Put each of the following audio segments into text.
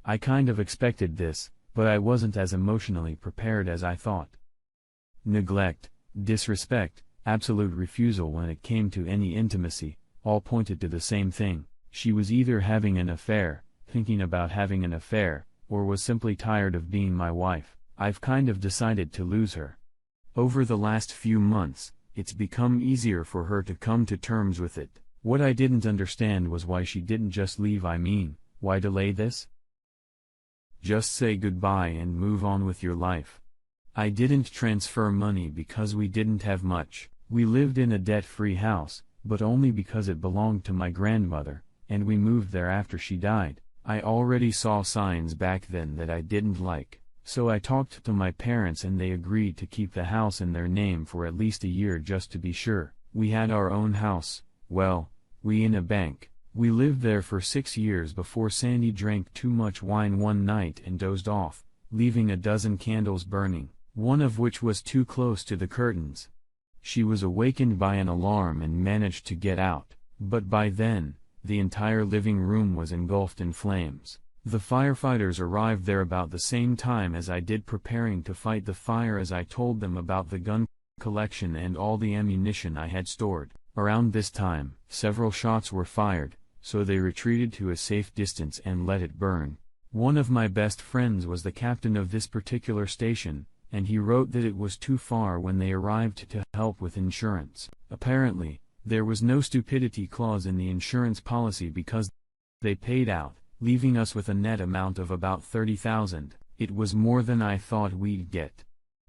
I kind of expected this, but I wasn't as emotionally prepared as I thought. Neglect, disrespect, absolute refusal when it came to any intimacy, all pointed to the same thing. She was either having an affair, thinking about having an affair, or was simply tired of being my wife. I've kind of decided to lose her. Over the last few months, it's become easier for her to come to terms with it. What I didn't understand was why she didn't just leave. I mean, why delay this? Just say goodbye and move on with your life. I didn't transfer money because we didn't have much. We lived in a debt-free house, but only because it belonged to my grandmother, and we moved there after she died. I already saw signs back then that I didn't like, so I talked to my parents and they agreed to keep the house in their name for at least a year just to be sure. We had our own house, well, we in a bank. We lived there for 6 years before Sandy drank too much wine one night and dozed off, leaving a dozen candles burning, one of which was too close to the curtains. She was awakened by an alarm and managed to get out, but by then, the entire living room was engulfed in flames. The firefighters arrived there about the same time as I did, preparing to fight the fire as I told them about the gun collection and all the ammunition I had stored. Around this time, several shots were fired, so they retreated to a safe distance and let it burn. One of my best friends was the captain of this particular station, and he wrote that it was too far when they arrived to help with insurance. Apparently, there was no stupidity clause in the insurance policy because they paid out, leaving us with a net amount of about $30,000. It was more than I thought we'd get.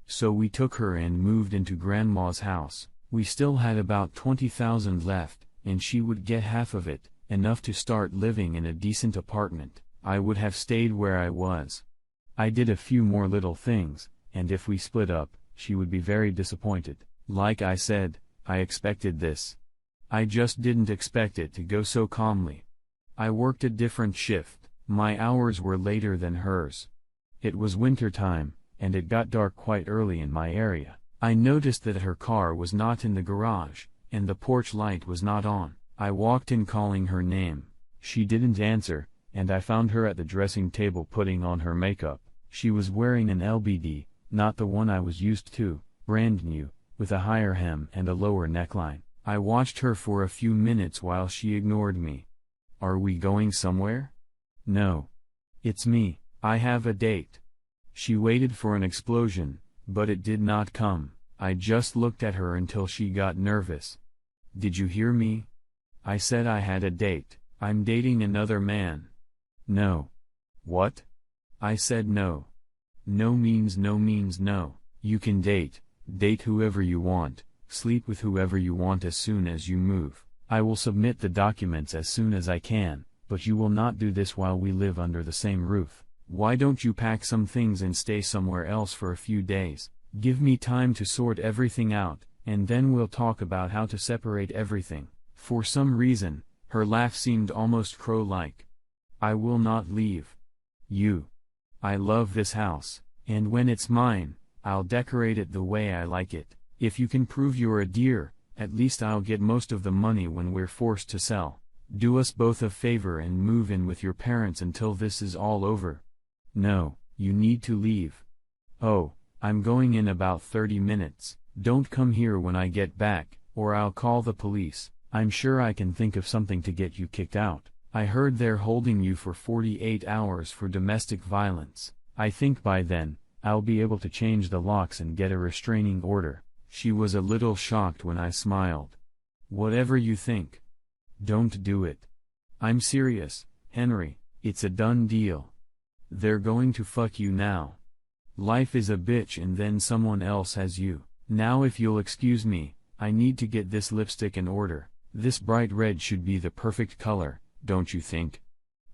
So we took her and moved into Grandma's house. We still had about $20,000 left, and she would get half of it, enough to start living in a decent apartment. I would have stayed where I was. I did a few more little things, and if we split up, she would be very disappointed. Like I said, I expected this. I just didn't expect it to go so calmly. I worked a different shift. My hours were later than hers. It was winter time, and it got dark quite early in my area. I noticed that her car was not in the garage, and the porch light was not on. I walked in calling her name. She didn't answer, and I found her at the dressing table putting on her makeup. She was wearing an LBD, not the one I was used to, brand new, with a higher hem and a lower neckline. I watched her for a few minutes while she ignored me. Are we going somewhere? No. It's me. I have a date. She waited for an explosion, but it did not come. I just looked at her until she got nervous. Did you hear me? I said I had a date. I'm dating another man. No. What? I said no. No means no means no. You can date whoever you want, sleep with whoever you want as soon as you move. I will submit the documents as soon as I can, but you will not do this while we live under the same roof. Why don't you pack some things and stay somewhere else for a few days? Give me time to sort everything out, and then we'll talk about how to separate everything. For some reason, her laugh seemed almost crow-like. I will not leave. You. I love this house, and when it's mine, I'll decorate it the way I like it. If you can prove you're a dear, at least I'll get most of the money when we're forced to sell. Do us both a favor and move in with your parents until this is all over. No, you need to leave. Oh, I'm going in about 30 minutes. Don't come here when I get back, or I'll call the police. I'm sure I can think of something to get you kicked out. I heard they're holding you for 48 hours for domestic violence. I think by then, I'll be able to change the locks and get a restraining order. She was a little shocked when I smiled. Whatever you think. Don't do it. I'm serious, Henry, it's a done deal. They're going to fuck you now. Life is a bitch and then someone else has you. Now if you'll excuse me, I need to get this lipstick in order. This bright red should be the perfect color, don't you think?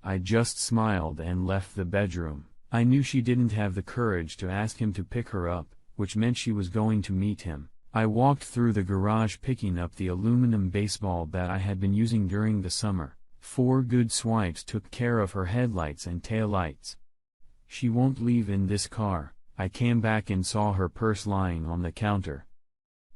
I just smiled and left the bedroom. I knew she didn't have the courage to ask him to pick her up, which meant she was going to meet him. I walked through the garage picking up the aluminum baseball bat I had been using during the summer. 4 good swipes took care of her headlights and taillights. She won't leave in this car. I came back and saw her purse lying on the counter.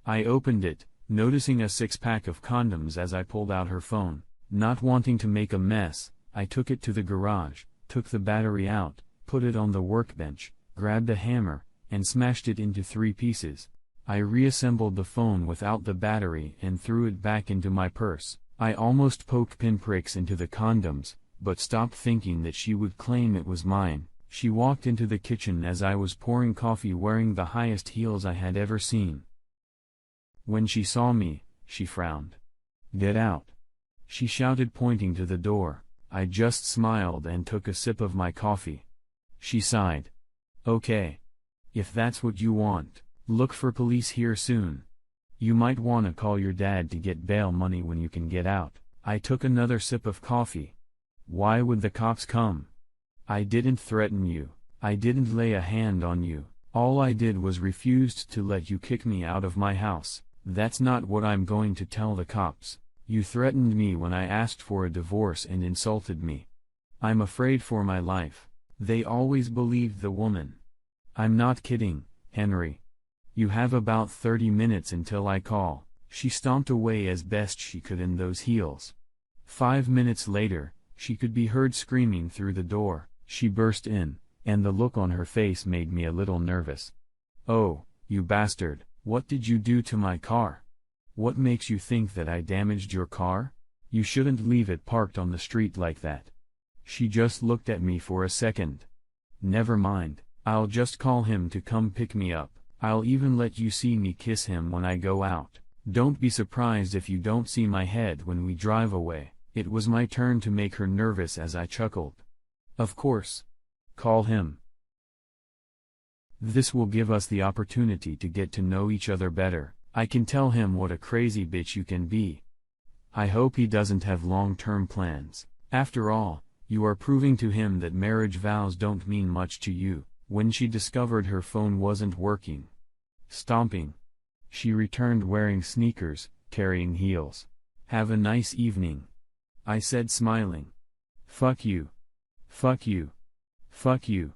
I opened it, noticing a 6-pack of condoms as I pulled out her phone. Not wanting to make a mess, I took it to the garage, took the battery out, put it on the workbench, grabbed a hammer, and smashed it into 3 pieces. I reassembled the phone without the battery and threw it back into my purse. I almost poked pinpricks into the condoms, but stopped thinking that she would claim it was mine. She walked into the kitchen as I was pouring coffee wearing the highest heels I had ever seen. When she saw me, she frowned. "Get out!" she shouted, pointing to the door. I just smiled and took a sip of my coffee. She sighed. "Okay. If that's what you want, look for police here soon. You might wanna call your dad to get bail money when you can get out." I took another sip of coffee. "Why would the cops come? I didn't threaten you. I didn't lay a hand on you. All I did was refused to let you kick me out of my house. That's not what I'm going to tell the cops. You threatened me when I asked for a divorce and insulted me. I'm afraid for my life." They always believed the woman. "I'm not kidding, Henry. You have about 30 minutes until I call." She stomped away as best she could in those heels. 5 minutes later, she could be heard screaming through the door. She burst in, and the look on her face made me a little nervous. "Oh, you bastard, what did you do to my car? What makes you think that I damaged your car? You shouldn't leave it parked on the street like that." She just looked at me for a second. "Never mind, I'll just call him to come pick me up. I'll even let you see me kiss him when I go out. Don't be surprised if you don't see my head when we drive away." It was my turn to make her nervous as I chuckled. "Of course. Call him. This will give us the opportunity to get to know each other better. I can tell him what a crazy bitch you can be. I hope he doesn't have long-term plans. After all, you are proving to him that marriage vows don't mean much to you." When she discovered her phone wasn't working, stomping, she returned wearing sneakers, carrying heels. "Have a nice evening," I said, smiling. "Fuck you. Fuck you. Fuck you.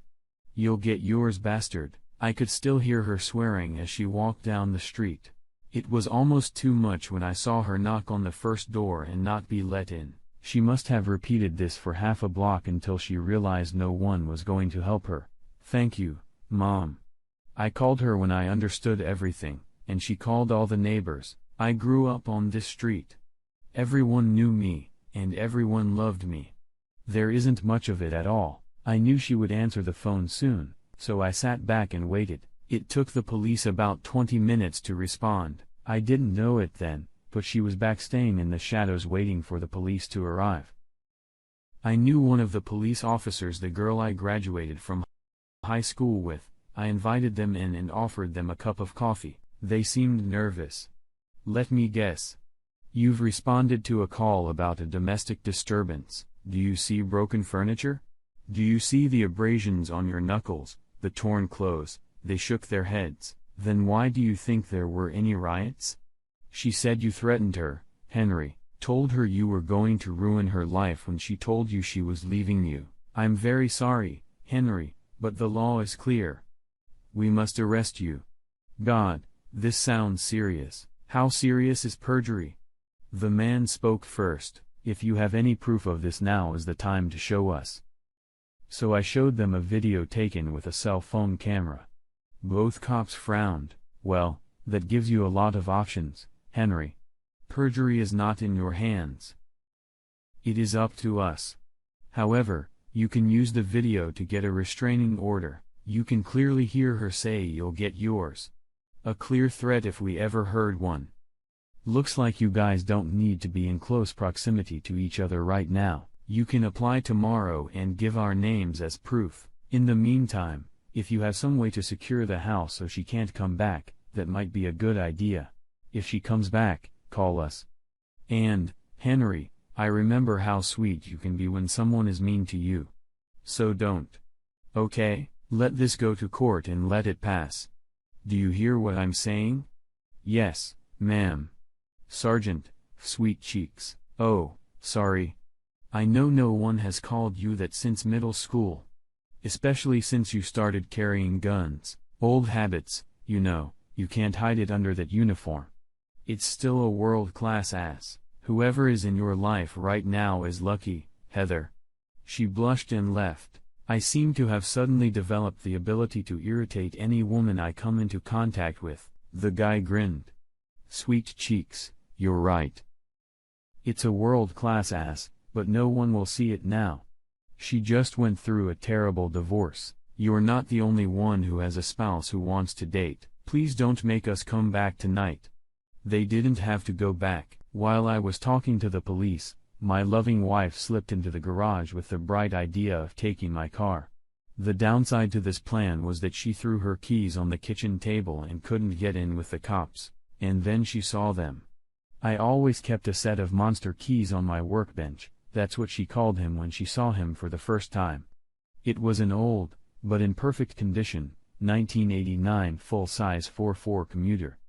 You'll get yours, bastard." I could still hear her swearing as she walked down the street. It was almost too much when I saw her knock on the first door and not be let in. She must have repeated this for half a block until she realized no one was going to help her. "Thank you, Mom." I called her when I understood everything, and she called all the neighbors. I grew up on this street. Everyone knew me, and everyone loved me. There isn't much of it at all. I knew she would answer the phone soon, so I sat back and waited. It took the police about 20 minutes to respond. I didn't know it then, but she was back staying in the shadows waiting for the police to arrive. I knew one of the police officers, the girl I graduated from high school with. I invited them in and offered them a cup of coffee. They seemed nervous. "Let me guess. You've responded to a call about a domestic disturbance. Do you see broken furniture? Do you see the abrasions on your knuckles, the torn clothes?" They shook their heads. "Then why do you think there were any riots?" "She said you threatened her, Henry. Told her you were going to ruin her life when she told you she was leaving you." "I'm very sorry, Henry, but the law is clear. We must arrest you." "God, this sounds serious." "How serious is perjury?" The man spoke first. "If you have any proof of this, now is the time to show us." So I showed them a video taken with a cell phone camera. Both cops frowned. "Well, that gives you a lot of options, Henry. Perjury is not in your hands. It is up to us. However, you can use the video to get a restraining order. You can clearly hear her say you'll get yours. A clear threat if we ever heard one. Looks like you guys don't need to be in close proximity to each other right now. You can apply tomorrow and give our names as proof. In the meantime, if you have some way to secure the house so she can't come back, that might be a good idea. If she comes back, call us. And, Henry, I remember how sweet you can be when someone is mean to you. So don't. Okay, let this go to court and let it pass. Do you hear what I'm saying?" "Yes, ma'am." "Sergeant, sweet cheeks." "Oh, sorry. I know no one has called you that since middle school. Especially since you started carrying guns. Old habits, you know, you can't hide it under that uniform. It's still a world-class ass. Whoever is in your life right now is lucky, Heather." She blushed and left. I seem to have suddenly developed the ability to irritate any woman I come into contact with. The guy grinned. Sweet cheeks, you're right. It's a world-class ass, but no one will see it now. She just went through a terrible divorce. You're not the only one who has a spouse who wants to date. Please don't make us come back tonight. They didn't have to go back. While I was talking to the police, my loving wife slipped into the garage with the bright idea of taking my car. The downside to this plan was that she threw her keys on the kitchen table and couldn't get in with the cops, and then she saw them. I always kept a set of monster keys on my workbench. That's what she called him when she saw him for the first time. It was an old, but in perfect condition, 1989 full-size 4x4 commuter.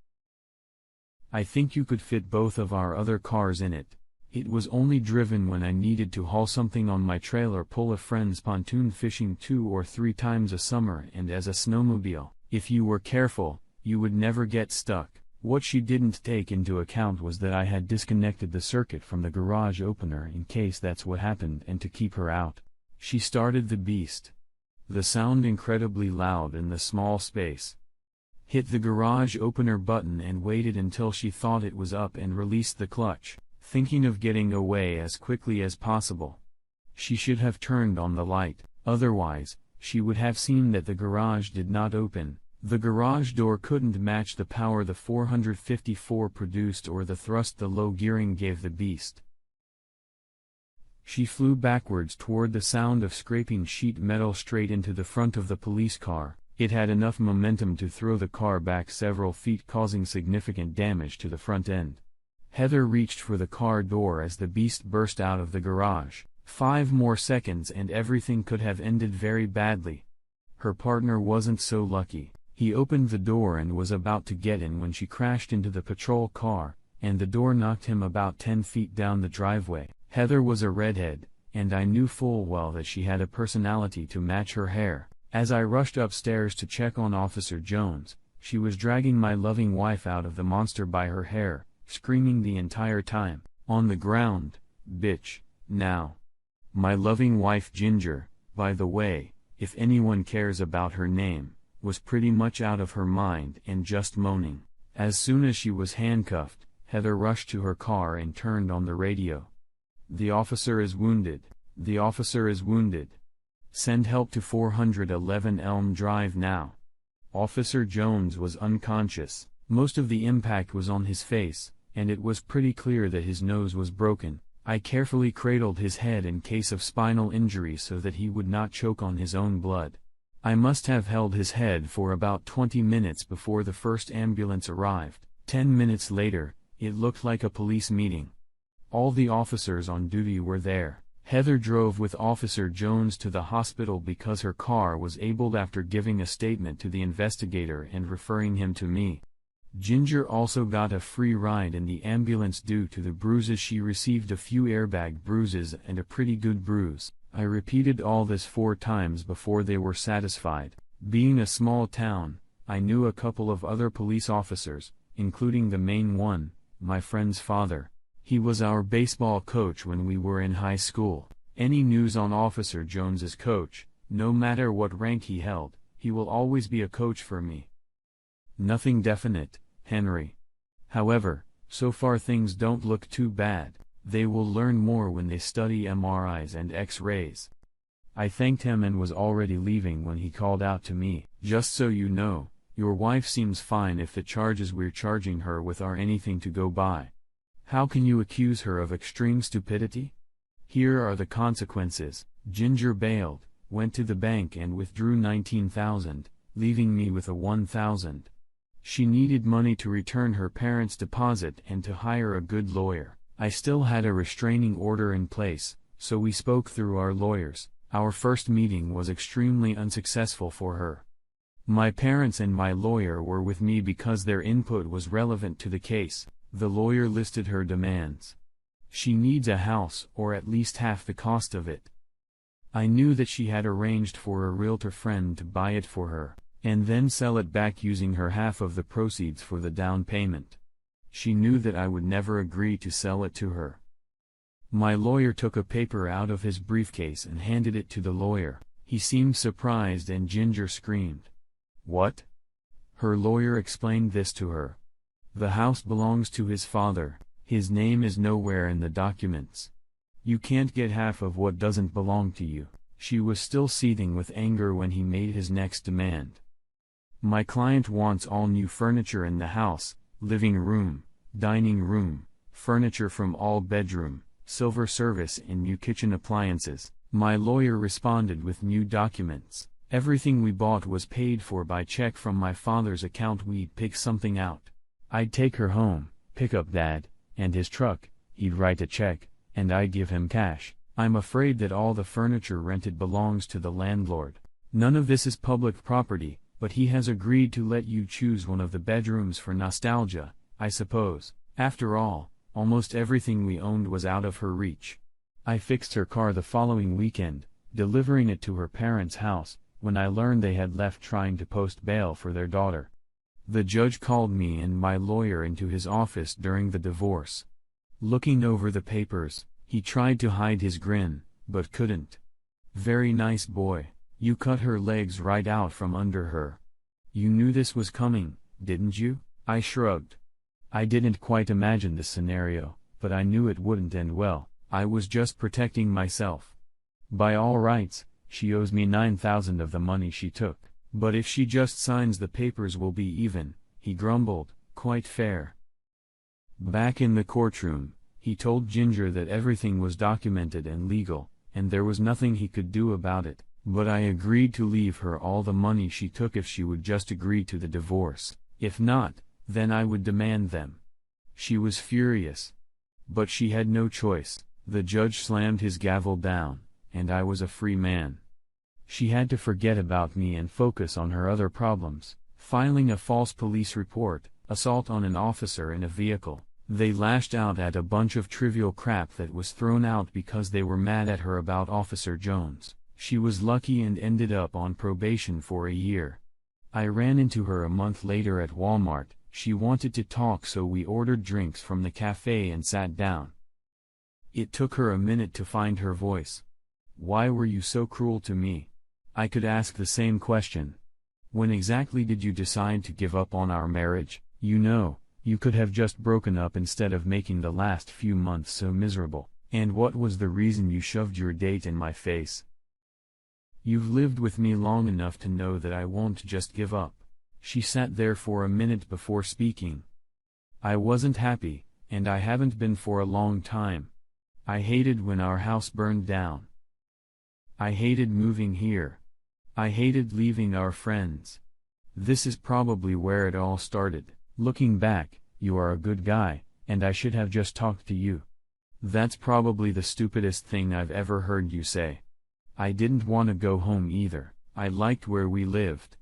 I think you could fit both of our other cars in it. It was only driven when I needed to haul something on my trailer, pull a friend's pontoon fishing 2 or 3 times a summer, and as a snowmobile. If you were careful, you would never get stuck. What she didn't take into account was that I had disconnected the circuit from the garage opener in case that's what happened and to keep her out. She started the beast. The sound incredibly loud in the small space. Hit the garage opener button and waited until she thought it was up and released the clutch, thinking of getting away as quickly as possible. She should have turned on the light, otherwise, she would have seen that the garage did not open. The garage door couldn't match the power the 454 produced or the thrust the low gearing gave the beast. She flew backwards toward the sound of scraping sheet metal straight into the front of the police car. It had enough momentum to throw the car back several feet, causing significant damage to the front end. Heather reached for the car door as the beast burst out of the garage. 5 more seconds and everything could have ended very badly. Her partner wasn't so lucky. He opened the door and was about to get in when she crashed into the patrol car, and the door knocked him about 10 feet down the driveway. Heather was a redhead, and I knew full well that she had a personality to match her hair. As I rushed upstairs to check on Officer Jones, she was dragging my loving wife out of the monster by her hair, screaming the entire time, "On the ground, bitch, now." My loving wife Ginger, by the way, if anyone cares about her name, was pretty much out of her mind and just moaning. As soon as she was handcuffed, Heather rushed to her car and turned on the radio. "The officer is wounded. The officer is wounded. Send help to 411 Elm Drive now." Officer Jones was unconscious. Most of the impact was on his face, and it was pretty clear that his nose was broken. I carefully cradled his head in case of spinal injury so that he would not choke on his own blood. I must have held his head for about 20 minutes before the first ambulance arrived. 10 minutes later, it looked like a police meeting. All the officers on duty were there. Heather drove with Officer Jones to the hospital because her car was abled after giving a statement to the investigator and referring him to me. Ginger also got a free ride in the ambulance due to the bruises she received, a few airbag bruises and a pretty good bruise. I repeated all this 4 times before they were satisfied. Being a small town, I knew a couple of other police officers, including the main one, my friend's father. He was our baseball coach when we were in high school. Any news on Officer Jones's coach, no matter what rank he held, he will always be a coach for me. Nothing definite, Henry. However, so far things don't look too bad. They will learn more when they study MRIs and X-rays. I thanked him and was already leaving when he called out to me, "Just so you know, your wife seems fine if the charges we're charging her with are anything to go by. How can you accuse her of extreme stupidity? Here are the consequences." Ginger bailed, went to the bank and withdrew $19,000, leaving me with a $1,000. She needed money to return her parents' deposit and to hire a good lawyer. I still had a restraining order in place, so we spoke through our lawyers. Our first meeting was extremely unsuccessful for her. My parents and my lawyer were with me because their input was relevant to the case. The lawyer listed her demands. She needs a house or at least half the cost of it. I knew that she had arranged for a realtor friend to buy it for her, and then sell it back using her half of the proceeds for the down payment. She knew that I would never agree to sell it to her. My lawyer took a paper out of his briefcase and handed it to the lawyer. He seemed surprised and Ginger screamed. "What?" Her lawyer explained this to her. "The house belongs to his father. His name is nowhere in the documents. You can't get half of what doesn't belong to you." She was still seething with anger when he made his next demand. "My client wants all new furniture in the house, living room, dining room, furniture from all bedroom, silver service and new kitchen appliances." My lawyer responded with new documents. "Everything we bought was paid for by check from my father's account. We'd pick something out. I'd take her home, pick up Dad, and his truck, he'd write a check, and I'd give him cash. I'm afraid that all the furniture rented belongs to the landlord. None of this is public property, but he has agreed to let you choose one of the bedrooms for nostalgia, I suppose. After all, almost everything we owned was out of her reach." I fixed her car the following weekend, delivering it to her parents' house, when I learned they had left trying to post bail for their daughter. The judge called me and my lawyer into his office during the divorce. Looking over the papers, he tried to hide his grin, but couldn't. "Very nice boy, you cut her legs right out from under her. You knew this was coming, didn't you?" I shrugged. I didn't quite imagine this scenario, but I knew it wouldn't end well. I was just protecting myself. By all rights, she owes me $9,000 of the money she took. "But if she just signs the papers we'll be even," he grumbled. "Quite fair." Back in the courtroom, he told Ginger that everything was documented and legal, and there was nothing he could do about it, but I agreed to leave her all the money she took if she would just agree to the divorce. If not, then I would demand them. She was furious. But she had no choice. The judge slammed his gavel down, and I was a free man. She had to forget about me and focus on her other problems: filing a false police report, assault on an officer in a vehicle. They lashed out at a bunch of trivial crap that was thrown out because they were mad at her about Officer Jones. She was lucky and ended up on probation for a year. I ran into her a month later at Walmart. She wanted to talk, so we ordered drinks from the cafe and sat down. It took her a minute to find her voice. "Why were you so cruel to me?" I could ask the same question. "When exactly did you decide to give up on our marriage? You know, you could have just broken up instead of making the last few months so miserable. And what was the reason you shoved your date in my face? You've lived with me long enough to know that I won't just give up." She sat there for a minute before speaking. "I wasn't happy, and I haven't been for a long time. I hated when our house burned down. I hated moving here. I hated leaving our friends. This is probably where it all started. Looking back, you are a good guy, and I should have just talked to you. That's probably the stupidest thing I've ever heard you say. I didn't want to go home either. I liked where we lived.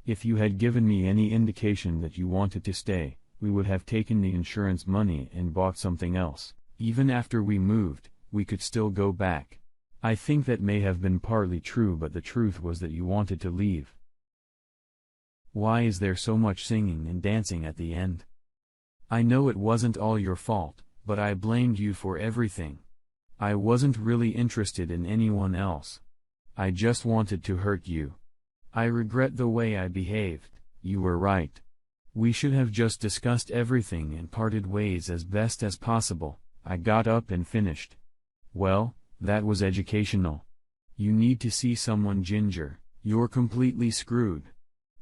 If you had given me any indication that you wanted to stay, we would have taken the insurance money and bought something else. Even after we moved, we could still go back. I think that may have been partly true, but the truth was that you wanted to leave. Why is there so much singing and dancing at the end? I know it wasn't all your fault, but I blamed you for everything. I wasn't really interested in anyone else. I just wanted to hurt you. I regret the way I behaved. You were right. We should have just discussed everything and parted ways as best as possible." I got up and finished. "Well, that was educational. You need to see someone, Ginger. You're completely screwed.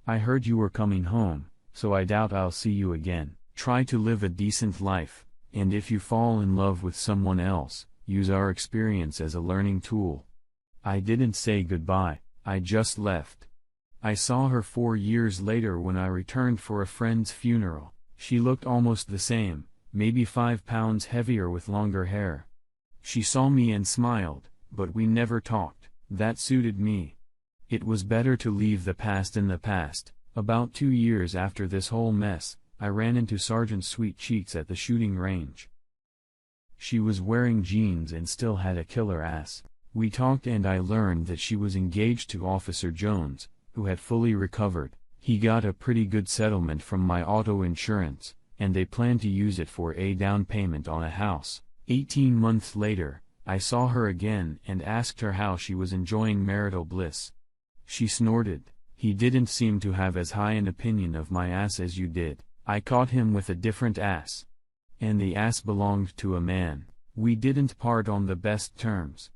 I heard you were coming home, so I doubt I'll see you again. Try to live a decent life, and if you fall in love with someone else, use our experience as a learning tool." I didn't say goodbye, I just left. I saw her 4 years later when I returned for a friend's funeral. She looked almost the same, maybe 5 pounds heavier with longer hair. She saw me and smiled, but we never talked. That suited me. It was better to leave the past in the past. About 2 years after this whole mess, I ran into Sergeant Sweet Cheeks at the shooting range. She was wearing jeans and still had a killer ass. We talked and I learned that she was engaged to Officer Jones, who had fully recovered. He got a pretty good settlement from my auto insurance, and they planned to use it for a down payment on a house. 18 months later, I saw her again and asked her how she was enjoying marital bliss. She snorted. "He didn't seem to have as high an opinion of my ass as you did. I caught him with a different ass. And the ass belonged to a man. We didn't part on the best terms.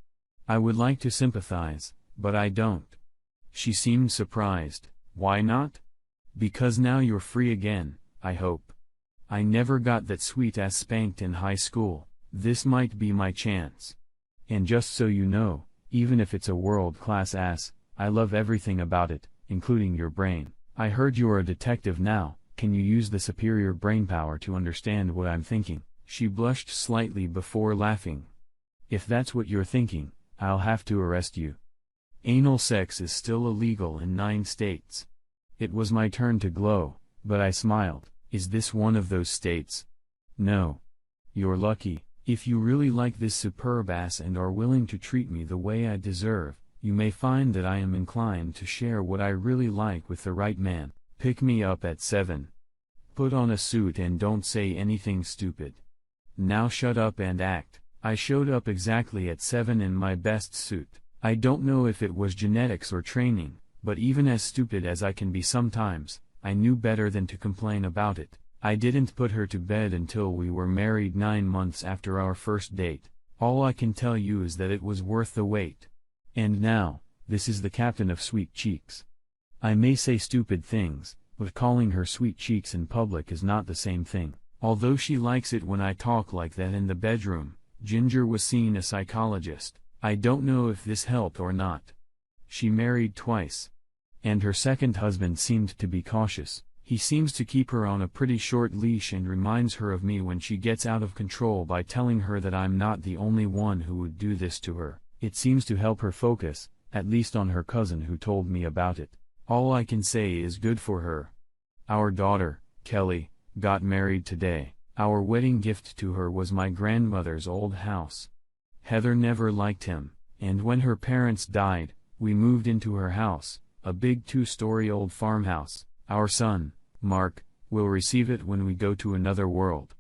I would like to sympathize, but I don't." She seemed surprised. "Why not?" "Because now you're free again, I hope. I never got that sweet ass spanked in high school. This might be my chance. And just so you know, even if it's a world-class ass, I love everything about it, including your brain. I heard you're a detective now, can you use the superior brainpower to understand what I'm thinking?" She blushed slightly before laughing. "If that's what you're thinking, I'll have to arrest you. Anal sex is still illegal in 9 states. It was my turn to glow, but I smiled. Is this one of those states? No. You're lucky. If you really like this superb ass and are willing to treat me the way I deserve, you may find that I am inclined to share what I really like with the right man. Pick me up at 7. Put on a suit and don't say anything stupid. Now shut up and act." I showed up exactly at 7 in my best suit. I don't know if it was genetics or training, but even as stupid as I can be sometimes, I knew better than to complain about it. I didn't put her to bed until we were married 9 months after our first date. All I can tell you is that it was worth the wait. And now, this is the captain of Sweet Cheeks. I may say stupid things, but calling her sweet cheeks in public is not the same thing. Although she likes it when I talk like that in the bedroom, Ginger was seeing a psychologist. I don't know if this helped or not. She married twice. And her second husband seemed to be cautious. He seems to keep her on a pretty short leash and reminds her of me when she gets out of control by telling her that I'm not the only one who would do this to her. It seems to help her focus, at least on her cousin who told me about it. All I can say is good for her. Our daughter, Kelly, got married today. Our wedding gift to her was my grandmother's old house. Heather never liked him, and when her parents died, we moved into her house, a big 2-story old farmhouse. Our son, Mark, will receive it when we go to another world.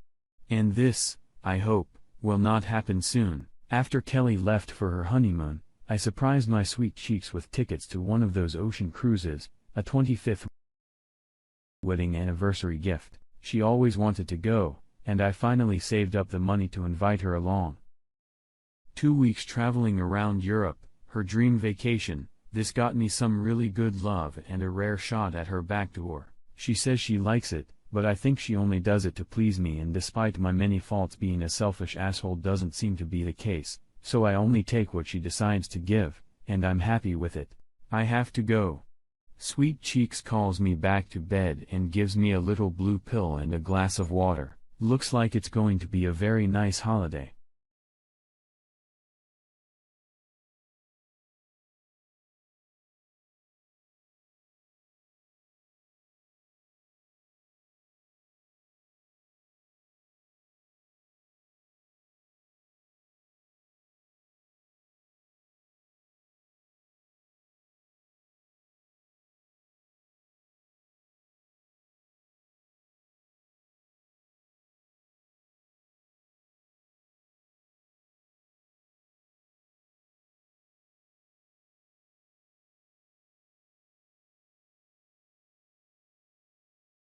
And this, I hope, will not happen soon. After Kelly left for her honeymoon, I surprised my sweet cheeks with tickets to one of those ocean cruises, a 25th wedding anniversary gift. She always wanted to go, and I finally saved up the money to invite her along. 2 weeks traveling around Europe, her dream vacation. This got me some really good love and a rare shot at her back door. She says she likes it, but I think she only does it to please me, and despite my many faults, being a selfish asshole doesn't seem to be the case, so I only take what she decides to give, and I'm happy with it. I have to go. Sweet Cheeks calls me back to bed and gives me a little blue pill and a glass of water. Looks like it's going to be a very nice holiday.